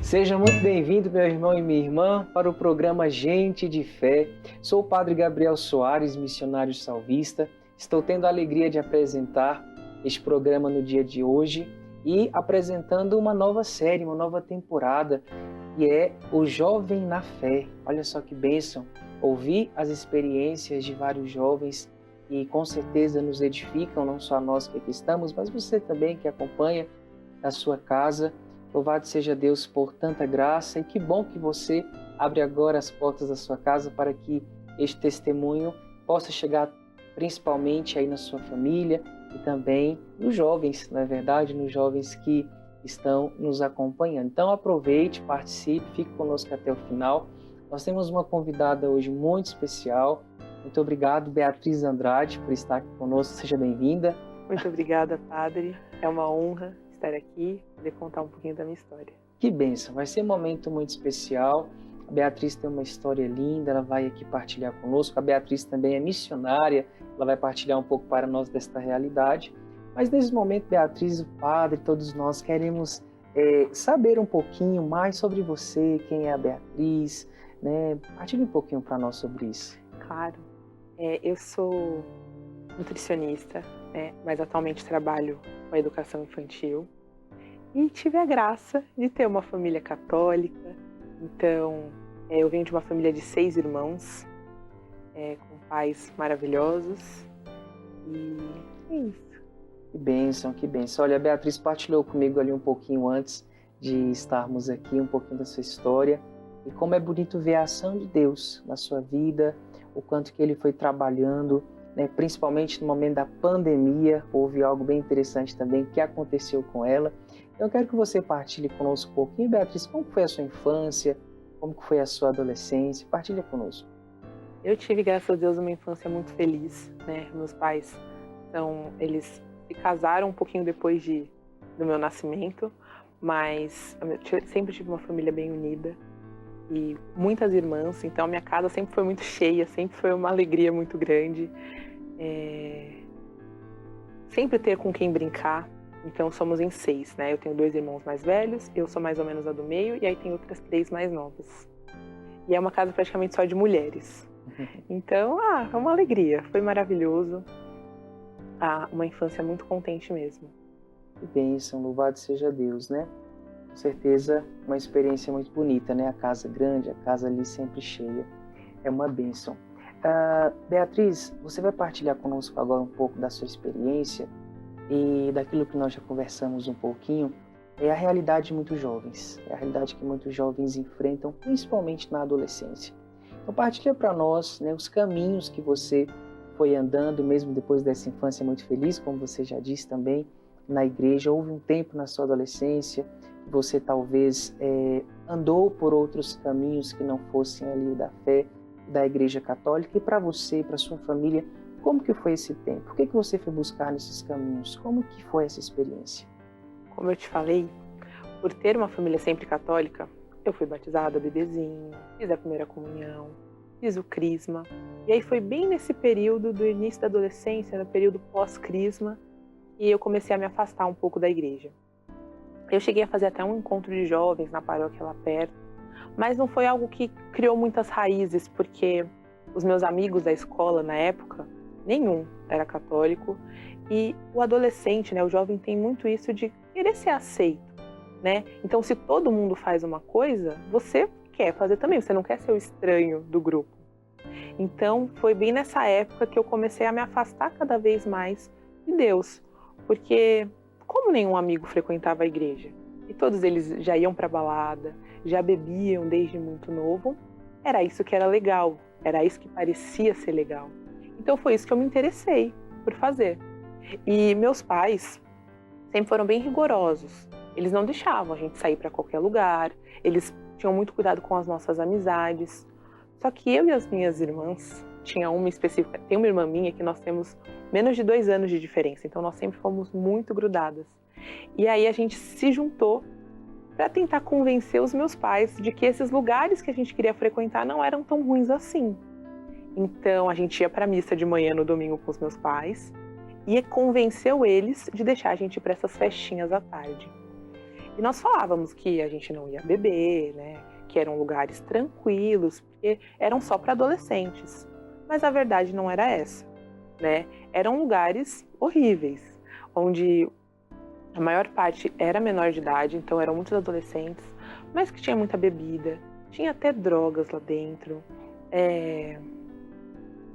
Seja muito bem-vindo, meu irmão e minha irmã, para o programa Gente de Fé. Sou o Padre Gabriel Soares, missionário salvista. Estou tendo a alegria de apresentar este programa no dia de hoje e apresentando uma nova série, uma nova temporada, que é O Jovem na Fé. Olha só que bênção ouvir as experiências de vários jovens que com certeza nos edificam, não só nós que aqui estamos, mas você também que acompanha da sua casa. Louvado seja Deus por tanta graça e que bom que você abre agora as portas da sua casa para que este testemunho possa chegar principalmente aí na sua família e também nos jovens, não é verdade? Nos jovens que estão nos acompanhando. Então aproveite, participe, fique conosco até o final. Nós temos uma convidada hoje muito especial. Muito obrigado, Beatriz Andrade, por estar aqui conosco. Seja bem-vinda. Muito obrigada, Padre. É uma honra estar aqui, poder contar um pouquinho da minha história. Que bênção, vai ser um momento muito especial. A Beatriz tem uma história linda, ela vai aqui partilhar conosco. A Beatriz também é missionária, ela vai partilhar um pouco para nós desta realidade. Mas nesse momento, Beatriz, o Padre, todos nós queremos saber um pouquinho mais sobre você, quem é a Beatriz, né? Partilhe um pouquinho para nós sobre isso. Claro, eu sou nutricionista, mas atualmente trabalho com a educação infantil e tive a graça de ter uma família católica. Então eu venho de uma família de 6 irmãos, com pais maravilhosos, e é isso. Que bênção, que bênção. Olha, a Beatriz partilhou comigo ali um pouquinho antes de estarmos aqui, um pouquinho da sua história, e como é bonito ver a ação de Deus na sua vida, o quanto que Ele foi trabalhando, principalmente no momento da pandemia. Houve algo bem interessante também que aconteceu com ela. Eu quero que você partilhe conosco um pouquinho, Beatriz, como foi a sua infância, como foi a sua adolescência. Partilha conosco. Eu tive, graças a Deus, uma infância muito feliz, né? Meus pais, eles se casaram um pouquinho depois do meu nascimento, mas eu sempre tive uma família bem unida e muitas irmãs, então a minha casa sempre foi muito cheia, sempre foi uma alegria muito grande. Sempre ter com quem brincar. Então somos em 6, né? Eu tenho 2 irmãos mais velhos, eu sou mais ou menos a do meio, e aí tem outras 3 mais novas. E é uma casa praticamente só de mulheres. Então, é uma alegria, foi maravilhoso. Uma infância muito contente mesmo. Que bênção, louvado seja Deus, né? Com certeza uma experiência muito bonita, né? A casa grande, a casa ali sempre cheia. É uma bênção. Beatriz, você vai partilhar conosco agora um pouco da sua experiência e daquilo que nós já conversamos um pouquinho. É a realidade de muitos jovens, é a realidade que muitos jovens enfrentam, principalmente na adolescência. Então partilha para nós, né, os caminhos que você foi andando, mesmo depois dessa infância muito feliz, como você já disse também, na igreja. Houve um tempo na sua adolescência que você talvez andou por outros caminhos que não fossem ali o da fé, da Igreja Católica. E para você, para sua família, como que foi esse tempo? O que você foi buscar nesses caminhos? Como que foi essa experiência? Como eu te falei, por ter uma família sempre católica, eu fui batizada bebezinho, fiz a primeira comunhão, fiz o crisma. E aí foi bem nesse período do início da adolescência, no período pós-crisma, e eu comecei a me afastar um pouco da igreja. Eu cheguei a fazer até um encontro de jovens na paróquia lá perto, mas não foi algo que criou muitas raízes, porque os meus amigos da escola na época, nenhum era católico, e o adolescente, né, o jovem tem muito isso de querer ser aceito, né? Então, se todo mundo faz uma coisa, você quer fazer também, você não quer ser o estranho do grupo. Então, foi bem nessa época que eu comecei a me afastar cada vez mais de Deus, porque como nenhum amigo frequentava a igreja, e todos eles já iam para balada, já bebiam desde muito novo, era isso que era legal, era isso que parecia ser legal. Então foi isso que eu me interessei por fazer. E meus pais sempre foram bem rigorosos, eles não deixavam a gente sair para qualquer lugar, eles tinham muito cuidado com as nossas amizades. Só que eu e as minhas irmãs, tinha uma específica, tem uma irmã minha que nós temos menos de 2 anos de diferença, então nós sempre fomos muito grudadas. E aí a gente se juntou para tentar convencer os meus pais de que esses lugares que a gente queria frequentar não eram tão ruins assim. Então a gente ia para a missa de manhã no domingo com os meus pais e convenceu eles de deixar a gente ir para essas festinhas à tarde. E nós falávamos que a gente não ia beber, né? Que eram lugares tranquilos, porque eram só para adolescentes. Mas a verdade não era essa, né? Eram lugares horríveis, onde a maior parte era menor de idade, então eram muitos adolescentes, mas que tinha muita bebida, tinha até drogas lá dentro.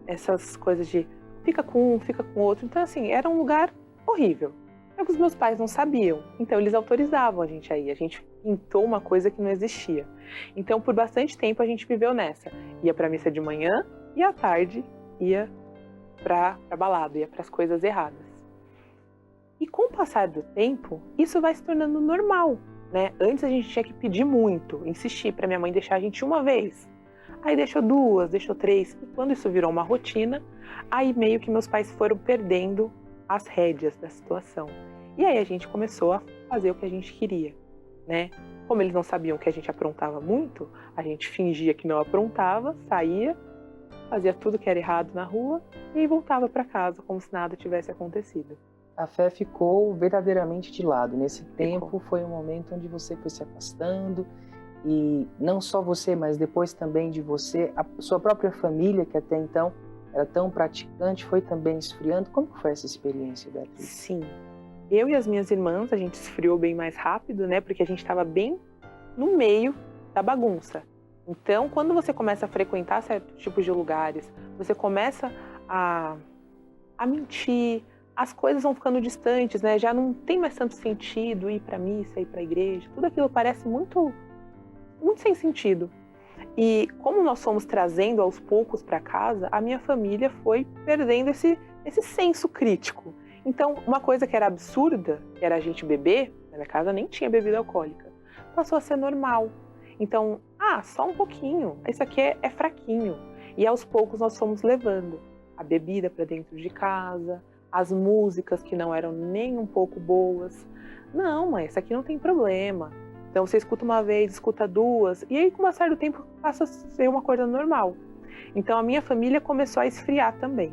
Essas coisas de fica com um, fica com outro. Então, assim, era um lugar horrível. É que os meus pais não sabiam, então eles autorizavam a gente a ir. A gente pintou uma coisa que não existia. Então, por bastante tempo, a gente viveu nessa. Ia pra missa de manhã e à tarde ia pra balada, ia pras coisas erradas. E com o passar do tempo, isso vai se tornando normal, né? Antes a gente tinha que pedir muito, insistir pra minha mãe deixar a gente uma vez. Aí deixou 2, deixou 3. E quando isso virou uma rotina, aí meio que meus pais foram perdendo as rédeas da situação. E aí a gente começou a fazer o que a gente queria, né? Como eles não sabiam que a gente aprontava muito, a gente fingia que não aprontava, saía, fazia tudo que era errado na rua e aí voltava para casa como se nada tivesse acontecido. A fé ficou verdadeiramente de lado. Nesse tempo foi um momento onde você foi se afastando e não só você, mas depois também de você, a sua própria família, que até então era tão praticante, foi também esfriando. Como foi essa experiência, Beatriz? Sim. Eu e as minhas irmãs, a gente esfriou bem mais rápido, né? Porque a gente estava bem no meio da bagunça. Então, quando você começa a frequentar certos tipos de lugares, você começa a mentir, as coisas vão ficando distantes, né? Já não tem mais tanto sentido ir para missa, ir para a igreja. Tudo aquilo parece muito sem sentido. E como nós fomos trazendo aos poucos para casa, a minha família foi perdendo esse senso crítico. Então, uma coisa que era absurda, que era a gente beber, na minha casa nem tinha bebida alcoólica, passou a ser normal. Então, só um pouquinho, isso aqui é fraquinho. E aos poucos nós fomos levando a bebida para dentro de casa, as músicas que não eram nem um pouco boas. Não, mãe, isso aqui não tem problema. Então você escuta uma vez, escuta 2, e aí com um certo tempo passa a ser uma coisa normal. Então a minha família começou a esfriar também.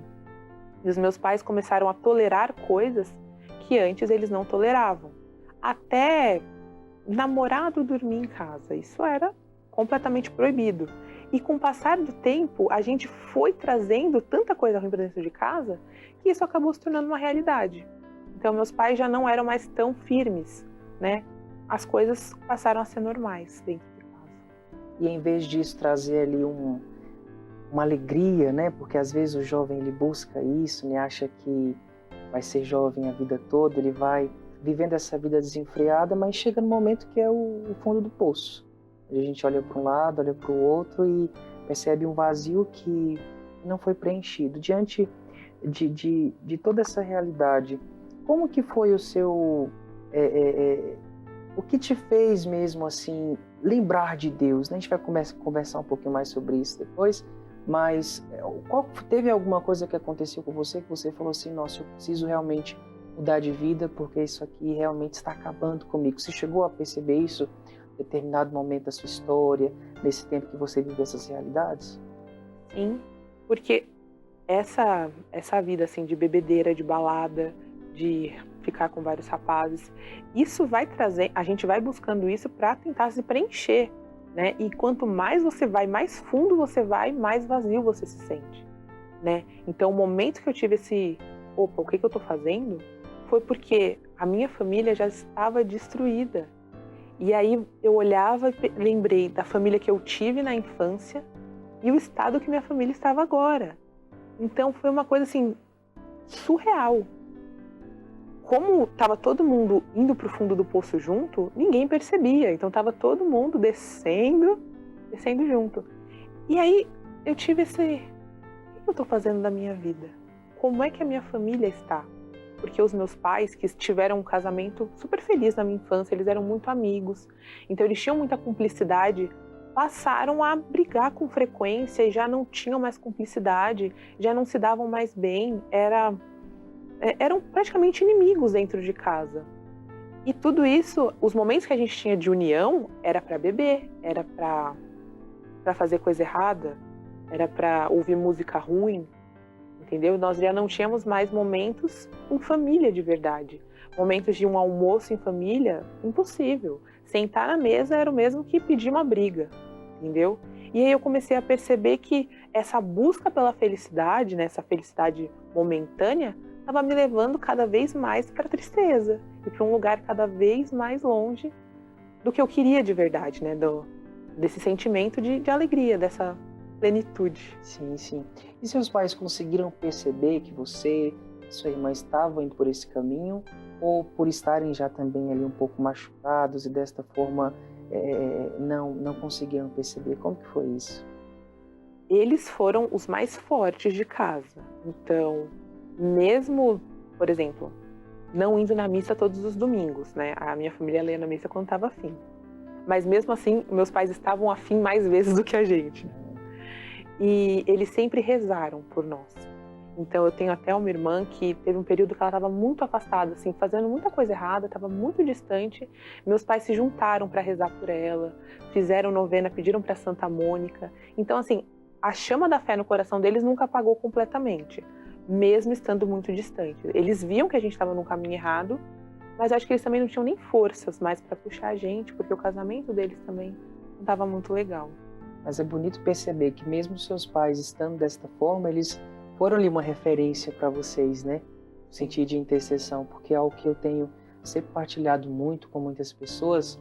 E os meus pais começaram a tolerar coisas que antes eles não toleravam. Até namorado dormir em casa, isso era completamente proibido. E com o passar do tempo, a gente foi trazendo tanta coisa ruim para dentro de casa que isso acabou se tornando uma realidade. Então meus pais já não eram mais tão firmes, né? As coisas passaram a ser normais dentro de casa. E em vez disso trazer ali uma alegria, né? Porque às vezes o jovem ele busca isso, né? Acha que vai ser jovem a vida toda, ele vai vivendo essa vida desenfreada, mas chega no momento que é o fundo do poço. A gente olha para um lado, olha para o outro e percebe um vazio que não foi preenchido. Diante de toda essa realidade, como que foi o seu... o que te fez mesmo assim lembrar de Deus? A gente vai conversar um pouquinho mais sobre isso depois, mas teve alguma coisa que aconteceu com você que você falou assim, nossa, eu preciso realmente mudar de vida porque isso aqui realmente está acabando comigo? Você chegou a perceber isso em determinado momento da sua história, nesse tempo que você viveu essas realidades? Sim, porque essa vida assim de bebedeira, de balada, de ficar com vários rapazes, isso vai trazer, a gente vai buscando isso para tentar se preencher, né? E quanto mais você vai, mais fundo você vai, mais vazio você se sente, né? Então o momento que eu tive o que eu tô fazendo? Foi porque a minha família já estava destruída. E aí eu olhava e lembrei da família que eu tive na infância e o estado que minha família estava agora. Então foi uma coisa assim surreal. Como estava todo mundo indo para o fundo do poço junto, ninguém percebia. Então estava todo mundo descendo junto. E aí eu tive o que eu estou fazendo da minha vida? Como é que a minha família está? Porque os meus pais, que tiveram um casamento super feliz na minha infância, eles eram muito amigos, então eles tinham muita cumplicidade, passaram a brigar com frequência e já não tinham mais cumplicidade, já não se davam mais bem, eram praticamente inimigos dentro de casa. E tudo isso, os momentos que a gente tinha de união, era para beber, era para fazer coisa errada, era para ouvir música ruim. entendeu? Nós já não tínhamos mais momentos em família de verdade. Momentos de um almoço em família, impossível. Sentar na mesa era o mesmo que pedir uma briga, entendeu? E aí eu comecei a perceber que essa busca pela felicidade, né, essa felicidade momentânea, estava me levando cada vez mais para a tristeza e para um lugar cada vez mais longe do que eu queria de verdade, né, desse sentimento de alegria, dessa plenitude. Sim, sim. E seus pais conseguiram perceber que você e sua irmã estavam indo por esse caminho, ou por estarem já também ali um pouco machucados e desta forma não conseguiram perceber? Como que foi isso? Eles foram os mais fortes de casa. Então, mesmo, por exemplo, não indo na missa todos os domingos, né? A minha família ia na missa quando estava afim. Mas mesmo assim, meus pais estavam afim mais vezes do que a gente. E eles sempre rezaram por nós. Então eu tenho até uma irmã que teve um período que ela estava muito afastada, assim, fazendo muita coisa errada, estava muito distante. Meus pais se juntaram para rezar por ela, fizeram novena, pediram para Santa Mônica. Então, assim, a chama da fé no coração deles nunca apagou completamente, mesmo estando muito distante. Eles viam que a gente estava num caminho errado, mas acho que eles também não tinham nem forças mais para puxar a gente, porque o casamento deles também não estava muito legal. Mas é bonito perceber que mesmo seus pais estando desta forma, eles foram ali uma referência para vocês, né? No sentido de intercessão, porque é algo que eu tenho sempre partilhado muito com muitas pessoas.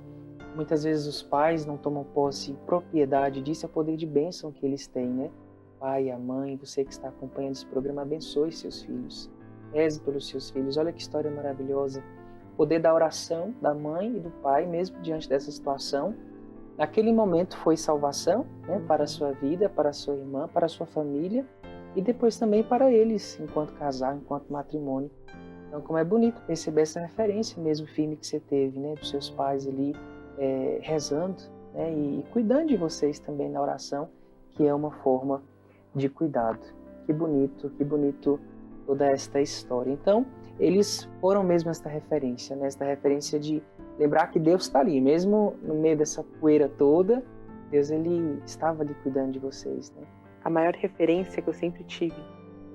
Muitas vezes os pais não tomam posse e propriedade disso, é o poder de bênção que eles têm, né? O pai, a mãe, você que está acompanhando esse programa, abençoe seus filhos. Reze pelos seus filhos. Olha que história maravilhosa. O poder da oração da mãe e do pai, mesmo diante dessa situação, naquele momento foi salvação, né? Para a sua vida, para a sua irmã, para a sua família, e depois também para eles, enquanto casal, enquanto matrimônio. Então, como é bonito perceber essa referência mesmo firme que você teve, né, dos seus pais ali rezando, né, e cuidando de vocês também na oração, que é uma forma de cuidado. Que bonito toda esta história. Então, eles foram mesmo esta referência, né, esta referência de lembrar que Deus está ali, mesmo no meio dessa poeira toda, Deus ele estava ali cuidando de vocês, né? A maior referência que eu sempre tive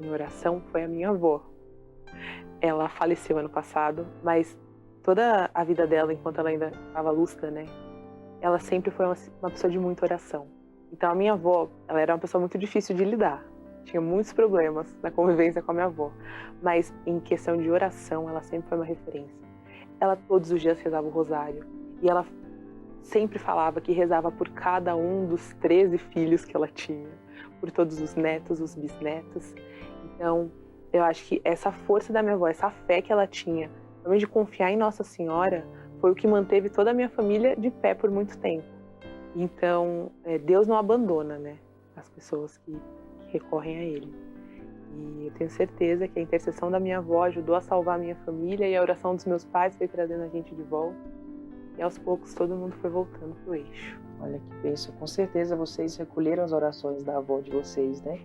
em oração foi a minha avó. Ela faleceu ano passado, mas toda a vida dela, enquanto ela ainda estava lúcida, né? Ela sempre foi uma pessoa de muita oração. Então a minha avó, ela era uma pessoa muito difícil de lidar. Tinha muitos problemas na convivência com a minha avó. Mas em questão de oração, ela sempre foi uma referência. Ela todos os dias rezava o rosário. E ela sempre falava que rezava por cada um dos 13 filhos que ela tinha. Por todos os netos, os bisnetos. Então, eu acho que essa força da minha avó, essa fé que ela tinha, também de confiar em Nossa Senhora, foi o que manteve toda a minha família de pé por muito tempo. Então, Deus não abandona, né, as pessoas que recorrem a Ele. E eu tenho certeza que a intercessão da minha avó ajudou a salvar a minha família e a oração dos meus pais foi trazendo a gente de volta. E aos poucos todo mundo foi voltando pro eixo. Olha que bênção. Com certeza vocês recolheram as orações da avó de vocês, né?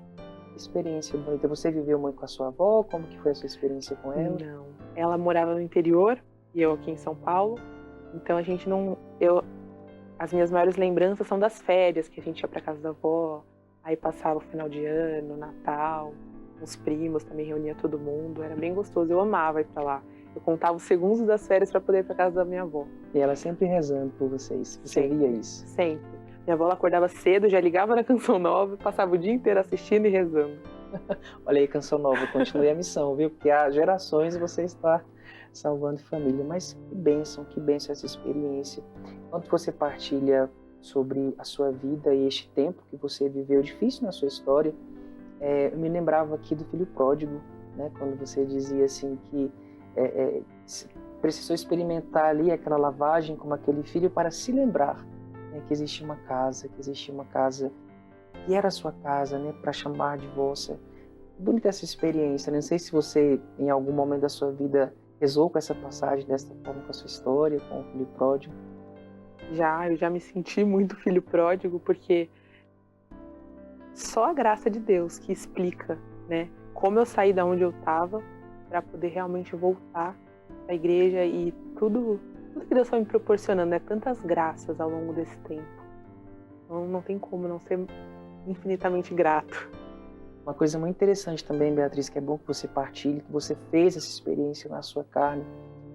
Experiência bonita. Você viveu muito com a sua avó? Como que foi a sua experiência com ela? Não. Ela morava no interior e eu aqui em São Paulo. Então a gente não... As minhas maiores lembranças são das férias, que a gente ia pra casa da avó. Aí passava o final de ano, Natal. Os primos também reunia todo mundo. Era bem gostoso. Eu amava ir pra lá. Eu contava os segundos das férias para poder ir para casa da minha avó. E ela sempre rezando por vocês. Você sempre, via isso? Sempre. Minha avó ela acordava cedo, já ligava na Canção Nova, passava o dia inteiro assistindo e rezando. Olha aí, Canção Nova, continue a missão, viu? Porque há gerações você está salvando família. Mas que bênção essa experiência. Enquanto você partilha sobre a sua vida e este tempo que você viveu difícil na sua história, eu me lembrava aqui do filho pródigo, né? Quando você dizia assim que precisou experimentar ali aquela lavagem como aquele filho para se lembrar, né, que existia uma casa que era a sua casa, né, para chamar de vossa. Bonita essa experiência, né? Não sei se você em algum momento da sua vida rezou com essa passagem dessa forma com a sua história, com o filho pródigo. Eu já me senti muito filho pródigo, porque só a graça de Deus que explica, né, como eu saí da onde eu estava para poder realmente voltar à igreja e tudo que Deus foi me proporcionando, né? Tantas graças ao longo desse tempo. Então, não tem como não ser infinitamente grato. Uma coisa muito interessante também, Beatriz, que é bom que você partilhe, que você fez essa experiência na sua carne,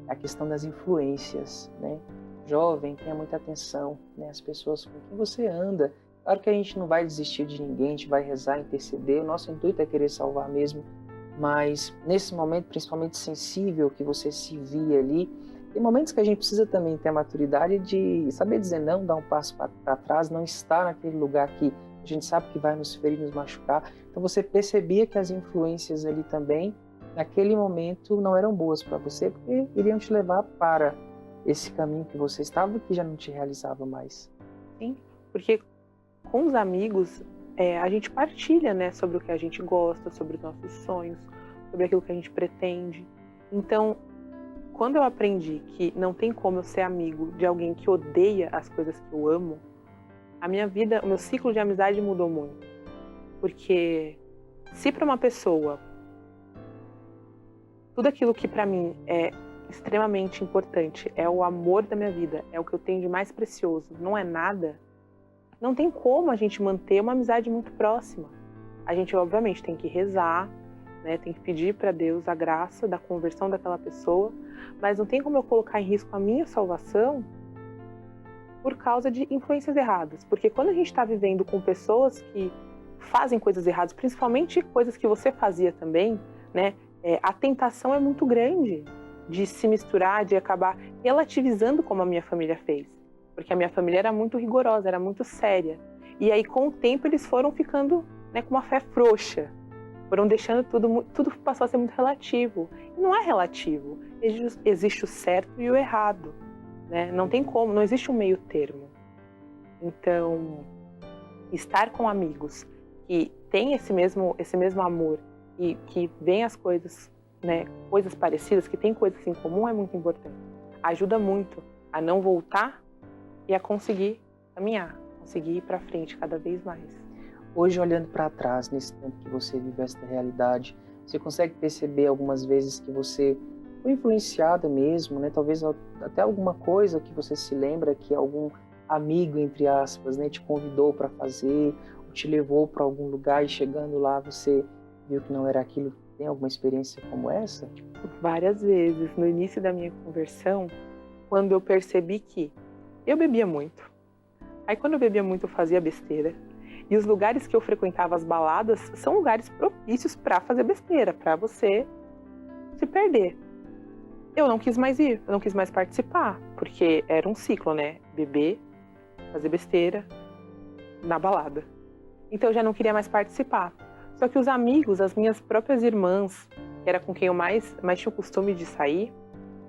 é a questão das influências, né? Jovem, tenha muita atenção, né? As pessoas com quem você anda. Claro que a gente não vai desistir de ninguém, a gente vai rezar, interceder, o nosso intuito é querer salvar mesmo, mas nesse momento, principalmente sensível que você se via ali, tem momentos que a gente precisa também ter a maturidade de saber dizer não, dar um passo para trás, não estar naquele lugar que a gente sabe que vai nos ferir, nos machucar. Então você percebia que as influências ali também, naquele momento, não eram boas para você, porque iriam te levar para esse caminho que você estava, que já não te realizava mais. Sim, porque com os amigos, a gente partilha, né, sobre o que a gente gosta, sobre os nossos sonhos, sobre aquilo que a gente pretende. Então, quando eu aprendi que não tem como eu ser amigo de alguém que odeia as coisas que eu amo, a minha vida, o meu ciclo de amizade mudou muito. Porque se para uma pessoa tudo aquilo que para mim é extremamente importante, é o amor da minha vida, é o que eu tenho de mais precioso, não é nada, não tem como a gente manter uma amizade muito próxima. A gente, obviamente, tem que rezar, né? Tem que pedir para Deus a graça da conversão daquela pessoa, mas não tem como eu colocar em risco a minha salvação por causa de influências erradas. Porque quando a gente está vivendo com pessoas que fazem coisas erradas, principalmente coisas que você fazia também, né? A tentação é muito grande de se misturar, de acabar relativizando como a minha família fez. Porque a minha família era muito rigorosa, era muito séria. E aí, com o tempo, eles foram ficando, né, com uma fé frouxa. Foram deixando tudo passou a ser muito relativo. E não é relativo. Existe o certo e o errado, né? Não tem como, não existe um meio termo. Então, estar com amigos que têm esse mesmo amor e que veem as coisas, né, coisas parecidas, que têm coisas em comum, é muito importante. Ajuda muito a não voltar e a conseguir caminhar, conseguir ir para frente cada vez mais. Hoje, olhando para trás, nesse tempo que você vive essa realidade, você consegue perceber algumas vezes que você foi influenciada mesmo, né? Talvez até alguma coisa que você se lembra que algum amigo, entre aspas, né, te convidou para fazer, ou te levou para algum lugar e chegando lá você viu que não era aquilo. Tem alguma experiência como essa? Várias vezes. No início da minha conversão, quando eu percebi que eu bebia muito. Aí quando eu bebia muito eu fazia besteira. E os lugares que eu frequentava, as baladas, são lugares propícios para fazer besteira, para você se perder. Eu não quis mais ir, eu não quis mais participar, porque era um ciclo, né? Beber, fazer besteira, na balada. Então eu já não queria mais participar. Só que os amigos, as minhas próprias irmãs, que era com quem eu mais tinha o costume de sair,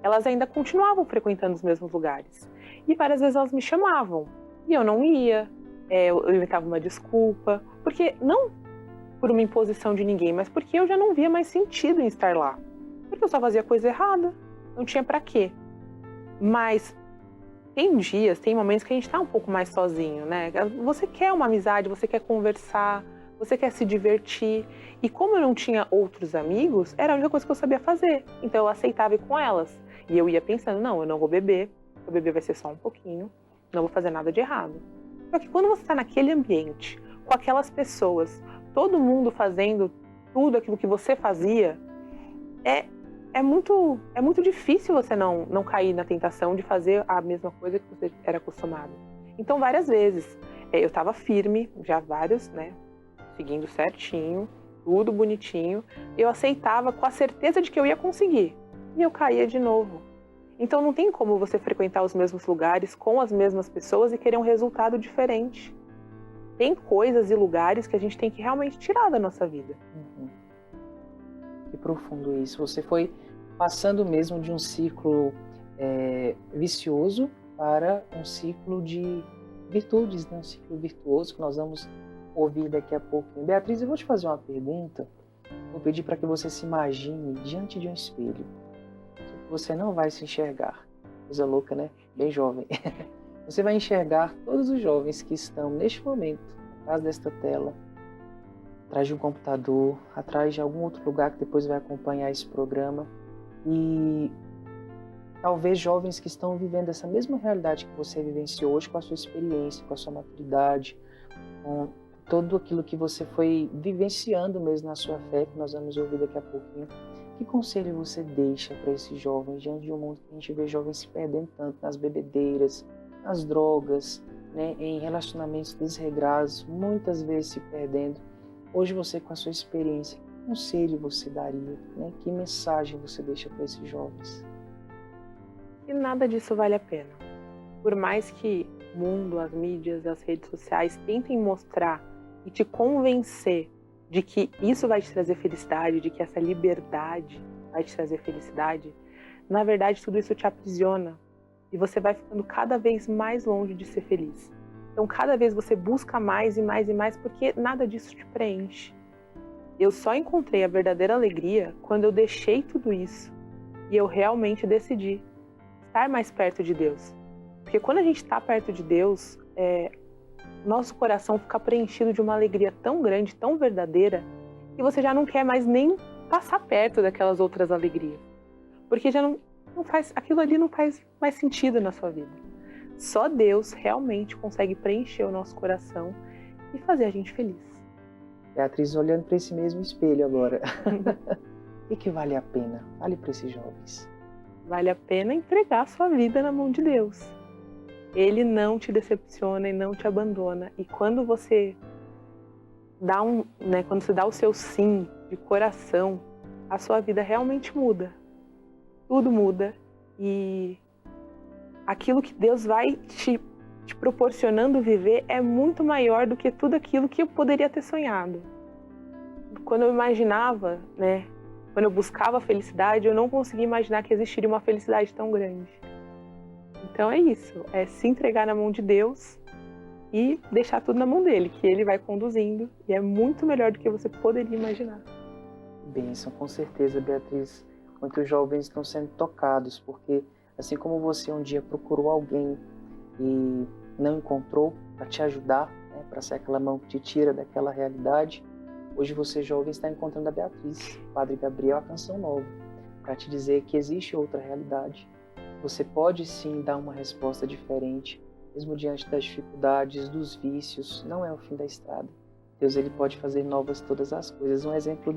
elas ainda continuavam frequentando os mesmos lugares. E várias vezes elas me chamavam. E eu não ia, eu inventava uma desculpa. Porque não por uma imposição de ninguém, mas porque eu já não via mais sentido em estar lá. Porque eu só fazia coisa errada. Não tinha pra quê. Mas tem dias, tem momentos que a gente tá um pouco mais sozinho, né? Você quer uma amizade, você quer conversar, você quer se divertir. E como eu não tinha outros amigos, era a única coisa que eu sabia fazer. Então eu aceitava ir com elas. E eu ia pensando, não, eu não vou beber. O beber vai ser só um pouquinho. Não vou fazer nada de errado. Só que quando você está naquele ambiente, com aquelas pessoas, todo mundo fazendo tudo aquilo que você fazia, é muito difícil você não cair na tentação de fazer a mesma coisa que você era acostumado. Então, várias vezes, eu estava firme, já vários, né, seguindo certinho, tudo bonitinho, eu aceitava com a certeza de que eu ia conseguir, e eu caía de novo. Então, não tem como você frequentar os mesmos lugares com as mesmas pessoas e querer um resultado diferente. Tem coisas e lugares que a gente tem que realmente tirar da nossa vida. Que profundo isso. Você foi passando mesmo de um ciclo vicioso para um ciclo de virtudes, né? Um ciclo virtuoso que nós vamos ouvir daqui a pouquinho. Beatriz, eu vou te fazer uma pergunta. Vou pedir para que você se imagine diante de um espelho. Você não vai se enxergar. Coisa louca, né? Bem jovem. Você vai enxergar todos os jovens que estão neste momento atrás desta tela, atrás de um computador, atrás de algum outro lugar que depois vai acompanhar esse programa. E talvez jovens que estão vivendo essa mesma realidade que você vivenciou hoje, com a sua experiência, com a sua maturidade, com tudo aquilo que você foi vivenciando mesmo na sua fé, que nós vamos ouvir daqui a pouquinho. Que conselho você deixa para esses jovens diante de um mundo que a gente vê jovens se perdendo tanto nas bebedeiras, nas drogas, né, em relacionamentos desregrados, muitas vezes se perdendo? Hoje você, com a sua experiência, que conselho você daria? Né? Que mensagem você deixa para esses jovens? E nada disso vale a pena. Por mais que o mundo, as mídias, as redes sociais tentem mostrar e te convencer de que isso vai te trazer felicidade, de que essa liberdade vai te trazer felicidade, na verdade tudo isso te aprisiona e você vai ficando cada vez mais longe de ser feliz. Então cada vez você busca mais e mais e mais porque nada disso te preenche. Eu só encontrei a verdadeira alegria quando eu deixei tudo isso e eu realmente decidi estar mais perto de Deus. Porque quando a gente está perto de Deus, nosso coração fica preenchido de uma alegria tão grande, tão verdadeira, que você já não quer mais nem passar perto daquelas outras alegrias. Porque já não faz, aquilo ali não faz mais sentido na sua vida. Só Deus realmente consegue preencher o nosso coração e fazer a gente feliz. Beatriz, olhando para esse mesmo espelho agora, o que vale a pena? Vale para esses jovens? Vale a pena entregar a sua vida na mão de Deus. Ele não te decepciona e não te abandona. E quando você dá quando você dá o seu sim de coração, a sua vida realmente muda. Tudo muda e aquilo que Deus vai te proporcionando viver é muito maior do que tudo aquilo que eu poderia ter sonhado. Quando eu imaginava, quando eu buscava a felicidade, eu não conseguia imaginar que existiria uma felicidade tão grande. Então é isso, é se entregar na mão de Deus e deixar tudo na mão dele, que ele vai conduzindo e é muito melhor do que você poderia imaginar. Bênção, com certeza, Beatriz. Muitos jovens estão sendo tocados, porque assim como você um dia procurou alguém e não encontrou para te ajudar, para ser aquela mão que te tira daquela realidade, hoje você, jovem, está encontrando a Beatriz, Padre Gabriel, a Canção Nova, para te dizer que existe outra realidade. Você pode sim dar uma resposta diferente, mesmo diante das dificuldades, dos vícios, não é o fim da estrada. Deus, ele pode fazer novas todas as coisas. Um exemplo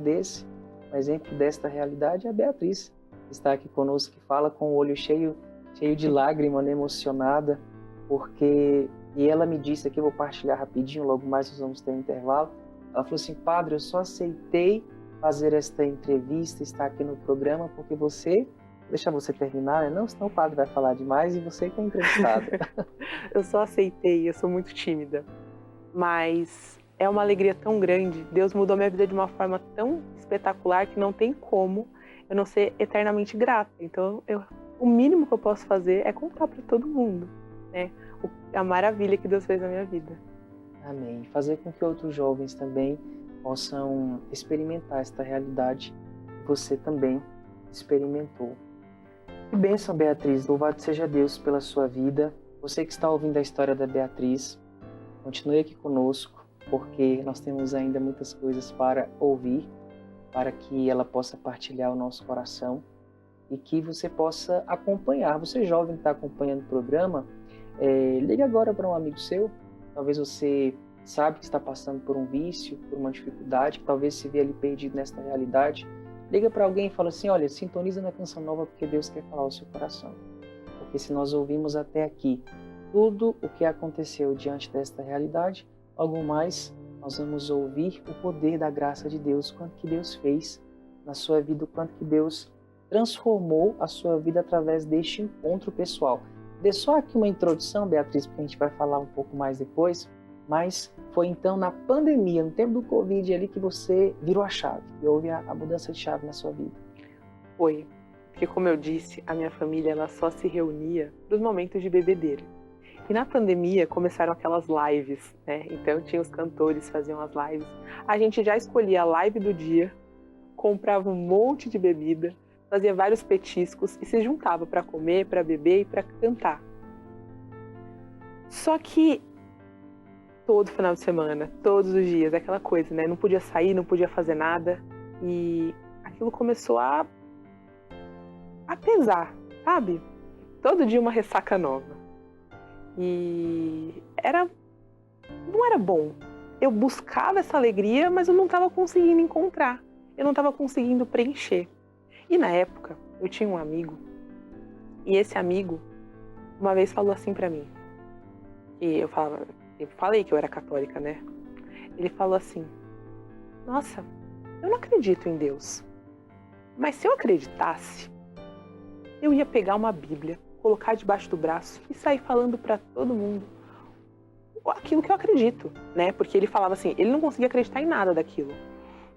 desta realidade é a Beatriz, que está aqui conosco, que fala com o olho cheio de lágrima, emocionada, e ela me disse aqui, eu vou partilhar rapidinho, logo mais nós vamos ter um intervalo. Ela falou assim: Padre, eu só aceitei fazer esta entrevista, estar aqui no programa, porque você... Deixa você terminar, né? Não, senão o padre vai falar demais e você que é entrevistado. Eu só aceitei, eu sou muito tímida. Mas é uma alegria tão grande. Deus mudou minha vida de uma forma tão espetacular que não tem como eu não ser eternamente grata. Então, o mínimo que eu posso fazer é contar para todo mundo, a maravilha que Deus fez na minha vida. Amém. Fazer com que outros jovens também possam experimentar esta realidade que você também experimentou. Que bênção, Beatriz. Louvado seja Deus pela sua vida. Você que está ouvindo a história da Beatriz, continue aqui conosco, porque nós temos ainda muitas coisas para ouvir, para que ela possa partilhar o nosso coração e que você possa acompanhar. Você, jovem que está acompanhando o programa, ligue agora para um amigo seu. Talvez você sabe que está passando por um vício, por uma dificuldade, que talvez se vê ali perdido nesta realidade. Liga para alguém e fala assim: olha, sintoniza na Canção Nova porque Deus quer falar ao seu coração. Porque se nós ouvimos até aqui tudo o que aconteceu diante desta realidade, algo mais nós vamos ouvir o poder da graça de Deus, quanto que Deus fez na sua vida, o quanto que Deus transformou a sua vida através deste encontro pessoal. Dê só aqui uma introdução, Beatriz, porque a gente vai falar um pouco mais depois, mas foi então na pandemia, no tempo do Covid, ali que você virou a chave, e houve a mudança de chave na sua vida. Foi, porque como eu disse, a minha família ela só se reunia nos momentos de bebedeira. E na pandemia começaram aquelas lives, Então tinha os cantores, faziam as lives. A gente já escolhia a live do dia, comprava um monte de bebida, fazia vários petiscos e se juntava para comer, para beber e para cantar. Só que todo final de semana, todos os dias, aquela coisa, Não podia sair, não podia fazer nada. E aquilo começou a pesar, sabe? Todo dia uma ressaca nova. E não era bom. eu buscava essa alegria, mas eu não estava conseguindo encontrar. Eu não estava conseguindo preencher. E na época, eu tinha um amigo, e esse amigo uma vez falou assim pra mim, e eu falei que eu era católica, né? Ele falou assim: nossa, eu não acredito em Deus, mas se eu acreditasse, eu ia pegar uma Bíblia, colocar debaixo do braço e sair falando pra todo mundo aquilo que eu acredito, né? Porque ele falava assim, ele não conseguia acreditar em nada daquilo,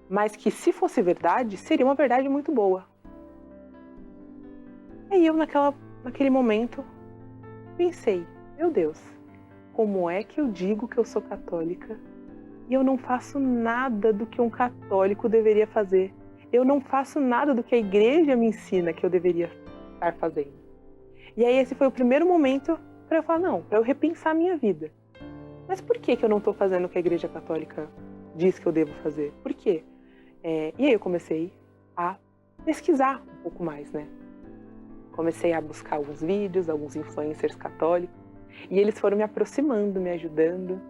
mas que se fosse verdade, seria uma verdade muito boa. Aí eu naquele momento pensei, meu Deus, como é que eu digo que eu sou católica e eu não faço nada do que um católico deveria fazer? Eu não faço nada do que a igreja me ensina que eu deveria estar fazendo. E aí esse foi o primeiro momento para eu falar, não, para eu repensar a minha vida. Mas por que eu não estou fazendo o que a igreja católica diz que eu devo fazer? Por quê? E aí eu comecei a pesquisar um pouco mais, né? Comecei a buscar alguns vídeos, alguns influencers católicos, e eles foram me aproximando, me ajudando,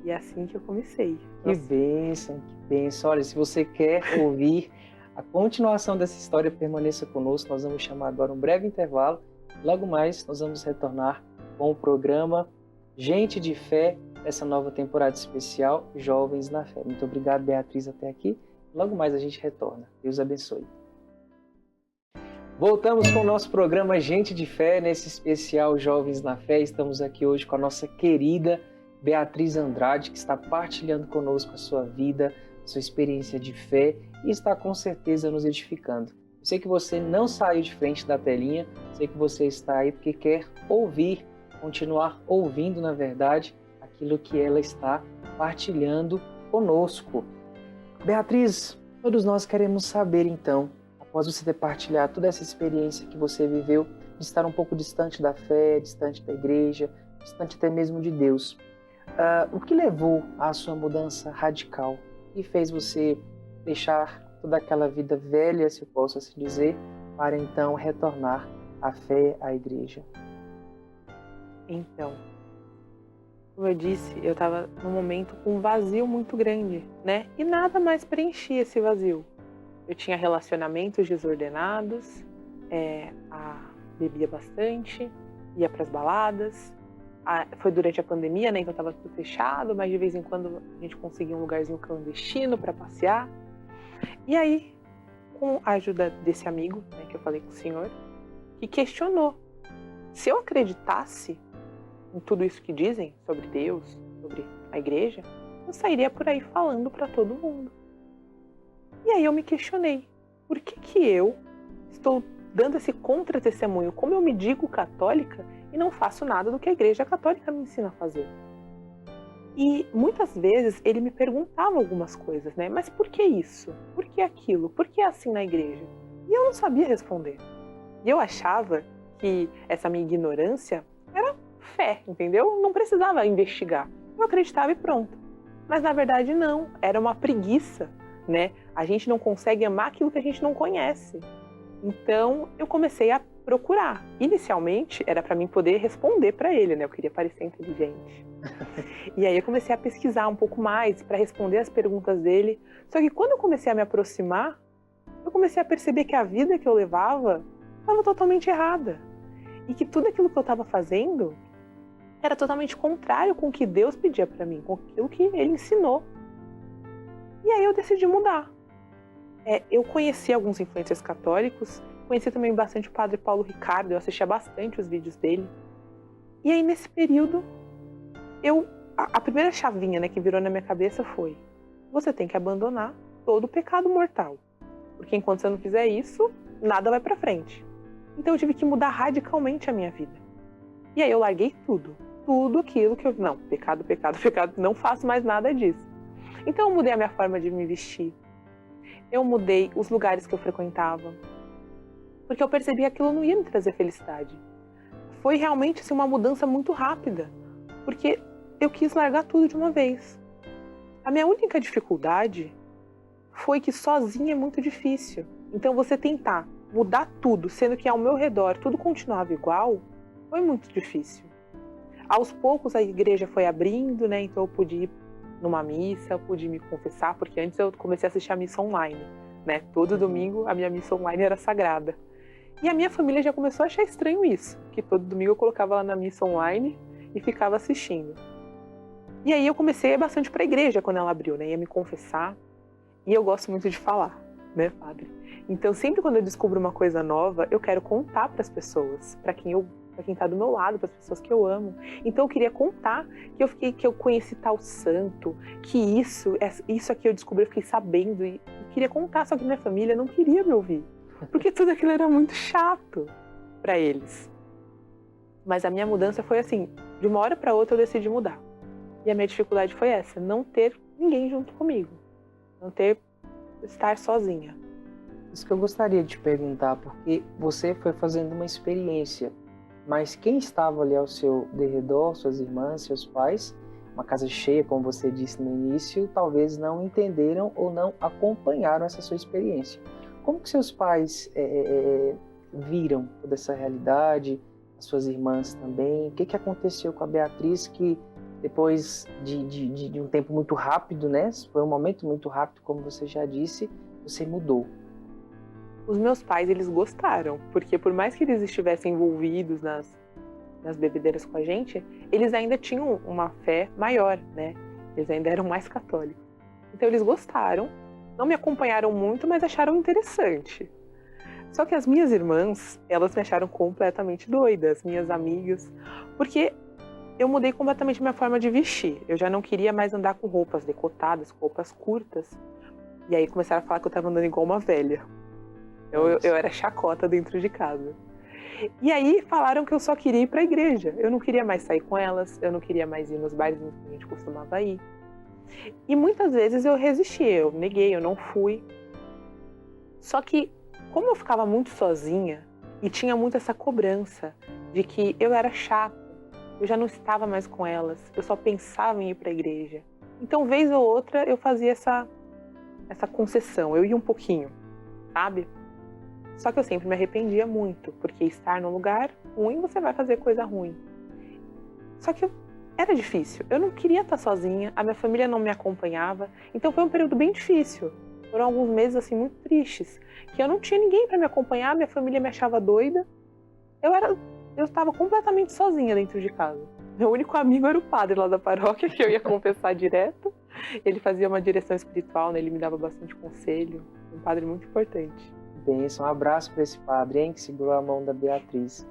e é assim que eu comecei. Que bênção, que bênção. Olha, se você quer ouvir a continuação dessa história, permaneça conosco. Nós vamos chamar agora um breve intervalo. Logo mais, nós vamos retornar com o programa Gente de Fé, essa nova temporada especial, Jovens na Fé. Muito obrigado, Beatriz, até aqui. Logo mais a gente retorna. Deus abençoe. Voltamos com o nosso programa Gente de Fé, nesse especial Jovens na Fé. Estamos aqui hoje com a nossa querida Beatriz Andrade, que está partilhando conosco a sua vida, a sua experiência de fé e está com certeza nos edificando. Eu sei que você não saiu de frente da telinha, sei que você está aí porque quer ouvir, continuar ouvindo, na verdade, aquilo que ela está partilhando conosco. Beatriz, todos nós queremos saber então, após você ter partilhado toda essa experiência que você viveu, de estar um pouco distante da fé, distante da igreja, distante até mesmo de Deus, o que levou à sua mudança radical? O que fez você deixar toda aquela vida velha, se eu posso assim dizer, para então retornar à fé, à igreja? Então, como eu disse, eu estava num momento com um vazio muito grande, né? E nada mais preenchia esse vazio. Eu tinha relacionamentos desordenados, bebia bastante, ia para as baladas. Foi durante a pandemia, né? Então estava tudo fechado, mas de vez em quando a gente conseguia um lugarzinho clandestino para passear. E aí, com a ajuda desse amigo, né, que eu falei com o senhor, que questionou se eu acreditasse em tudo isso que dizem sobre Deus, sobre a igreja, eu sairia por aí falando para todo mundo. E aí eu me questionei, por que eu estou dando esse contra-testemunho? Como eu me digo católica e não faço nada do que a igreja católica me ensina a fazer? E muitas vezes ele me perguntava algumas coisas, né? Mas por que isso? Por que aquilo? Por que assim na igreja? E eu não sabia responder. E eu achava que essa minha ignorância era fé, entendeu? Não precisava investigar. Eu acreditava e pronto. Mas na verdade não, era uma preguiça, né? A gente não consegue amar aquilo que a gente não conhece. Então eu comecei a procurar. Inicialmente era para mim poder responder para ele, né? Eu queria parecer inteligente. E aí eu comecei a pesquisar um pouco mais para responder as perguntas dele. Só que quando eu comecei a me aproximar, eu comecei a perceber que a vida que eu levava estava totalmente errada. E que tudo aquilo que eu estava fazendo era totalmente contrário com o que Deus pedia para mim, com aquilo que Ele ensinou. E aí eu decidi mudar. Eu conheci alguns influencers católicos, conheci também bastante o padre Paulo Ricardo, eu assistia bastante os vídeos dele. E aí nesse período, a primeira chavinha, né, que virou na minha cabeça foi: você tem que abandonar todo o pecado mortal, porque enquanto você não fizer isso, nada vai para frente. Então eu tive que mudar radicalmente a minha vida. E aí eu larguei tudo aquilo que não, pecado, não faço mais nada disso. Então eu mudei a minha forma de me vestir, eu mudei os lugares que eu frequentava, porque eu percebi que aquilo não ia me trazer felicidade. Foi realmente assim, uma mudança muito rápida, porque eu quis largar tudo de uma vez. A minha única dificuldade foi que sozinha é muito difícil. Então você tentar mudar tudo, sendo que ao meu redor tudo continuava igual, foi muito difícil. Aos poucos a igreja foi abrindo, né? Então eu pude ir numa missa, eu pude me confessar, porque antes eu comecei a assistir a missa online, né? Todo domingo a minha missa online era sagrada. E a minha família já começou a achar estranho isso, que todo domingo eu colocava ela na missa online e ficava assistindo. E aí eu comecei bastante para a igreja quando ela abriu, né? Ia me confessar. E eu gosto muito de falar, né, padre? Então sempre quando eu descubro uma coisa nova, eu quero contar para as pessoas, para quem está do meu lado, para as pessoas que eu amo. Então eu queria contar que eu conheci tal santo, que isso aqui eu descobri, eu fiquei sabendo e queria contar, só que minha família não queria me ouvir. Porque tudo aquilo era muito chato para eles. Mas a minha mudança foi assim, de uma hora para outra eu decidi mudar. E a minha dificuldade foi essa, não ter ninguém junto comigo. Estar sozinha. Isso que eu gostaria de te perguntar, porque você foi fazendo uma experiência, mas quem estava ali ao seu derredor, suas irmãs, seus pais, uma casa cheia, como você disse no início, talvez não entenderam ou não acompanharam essa sua experiência. Como que seus pais viram toda essa realidade, as suas irmãs também? O que aconteceu com a Beatriz que depois de um tempo muito rápido, né? Foi um momento muito rápido, como você já disse, você mudou? Os meus pais, eles gostaram, porque por mais que eles estivessem envolvidos nas bebedeiras com a gente, eles ainda tinham uma fé maior, né? Eles ainda eram mais católicos. Então eles gostaram, não me acompanharam muito, mas acharam interessante. Só que as minhas irmãs, elas me acharam completamente doida, as minhas amigas, porque eu mudei completamente minha forma de vestir. Eu já não queria mais andar com roupas decotadas, roupas curtas. E aí começaram a falar que eu estava andando igual uma velha. Eu era chacota dentro de casa. E aí falaram que eu só queria ir para a igreja. Eu não queria mais sair com elas, eu não queria mais ir nos bares que a gente costumava ir. E muitas vezes eu resisti, eu neguei, eu não fui. Só que, como eu ficava muito sozinha e tinha muito essa cobrança de que eu era chata, eu já não estava mais com elas, eu só pensava em ir para a igreja. Então, vez ou outra, eu fazia essa concessão, eu ia um pouquinho, sabe? Só que eu sempre me arrependia muito, porque estar num lugar ruim, você vai fazer coisa ruim. Só que era difícil, eu não queria estar sozinha, a minha família não me acompanhava, então foi um período bem difícil. Foram alguns meses assim muito tristes, que eu não tinha ninguém para me acompanhar, minha família me achava doida. Eu estava completamente sozinha dentro de casa. Meu único amigo era o padre lá da paróquia, que eu ia confessar direto. Ele fazia uma direção espiritual, né? Ele me dava bastante conselho. Um padre muito importante. Bênção, um abraço para esse padre, hein, que segurou a mão da Beatriz.